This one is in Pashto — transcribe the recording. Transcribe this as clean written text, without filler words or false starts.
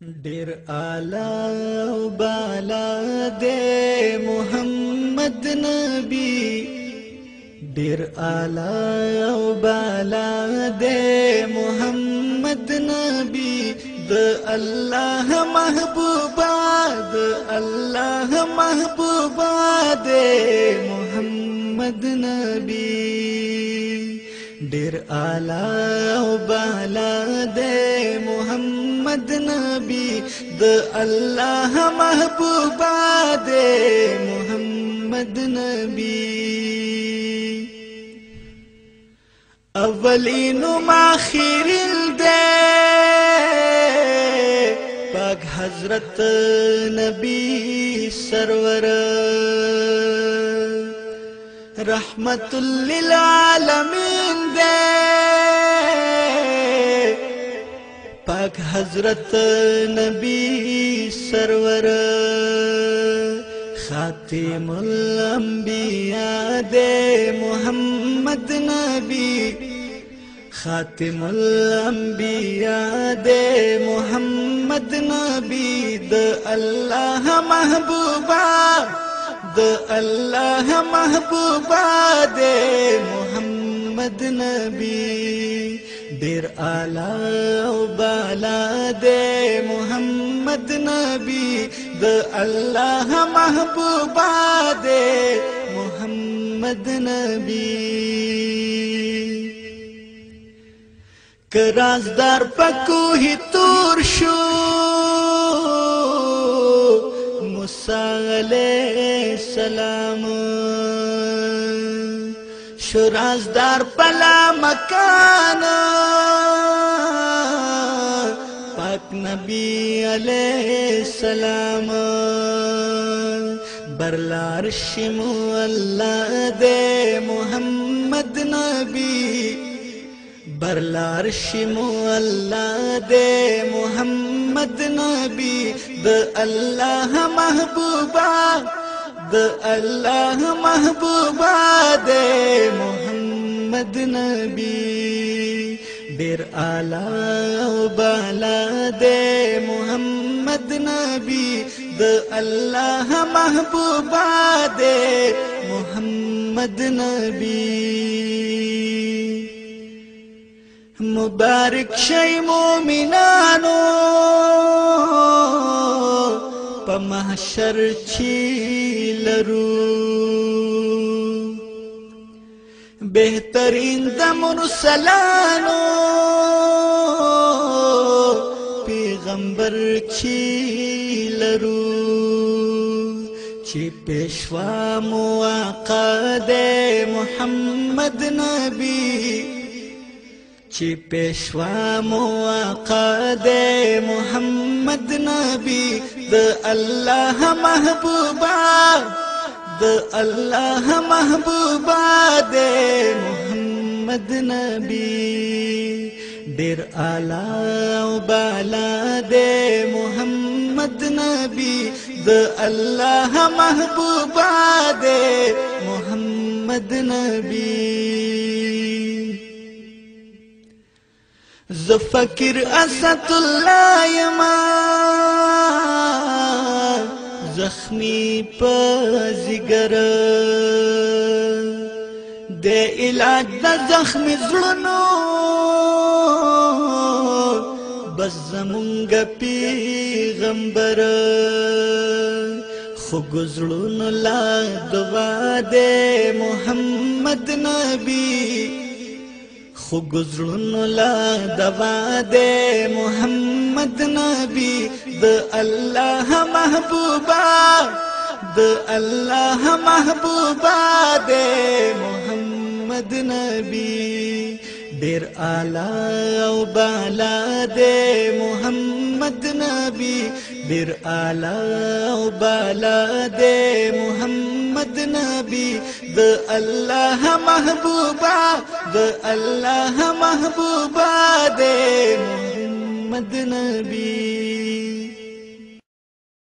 ډیر اعلی او بالا دے محمد نبی ډیر اعلی او بالا دے محمد نبی د الله محبوبا د الله محبوبا دے محمد نبی ډیر اعلی او بالا دے محمد نبی د الله محبوبا دے محمد نبی اولین و آخرین دے پاک حضرت نبی سرور رحمت للعالمین دے پاک حضرت نبی سرور خاتم الانبیاء دے محمد نبی خاتم الانبیاء دے محمد نبی د اللہ محبوبا د اللہ محبوبا دے محمد نبی ډیر اعلی او بالا دے محمد نبی د اللہ محبوبا دے محمد نبی کرازدار پکوہی تور شو موسیٰ علیہ السلام شرازدار پلا مکان پاک نبی علیہ السلام برلار شمو اللہ دے محمد نبی برلار شمو اللہ دے محمد نبی د اللہ محبوبا د اللہ محبوبا دے محمد نبی ډیر اعلی او بالا دے محمد نبی د اللہ محبوبا دے محمد نبی مبارک شئی مومنانو پا محشر چی لرو بہترین دا مرسلانو پیغمبر چی لرو چی پیشوا مو آقا دے محمد نبی چی پیشوا مو آقا دے محمد نبی د اللہ محبوبا د اللہ محبوبا دے محمد نبی ډیر اعلی او بالا دے محمد نبی د اللہ محبوبا دے محمد نبی ز فقیر اسد اللہ یما زخمی پا زگر دے علاج دا زخمی زلنو بس زمونگ پیغمبر خو گزلون لا دعا دے محمد نبی خو گزرون لا دوا دے محمد نبی د اللہ محبوبا د اللہ محبوبا دے محمد نبی ډیر اعلی او بالا دے محمد نبی ډیر اعلی او بالا دے محمد نبی د اللہ محبوبا د اللہ محبوبا دے محمد نبی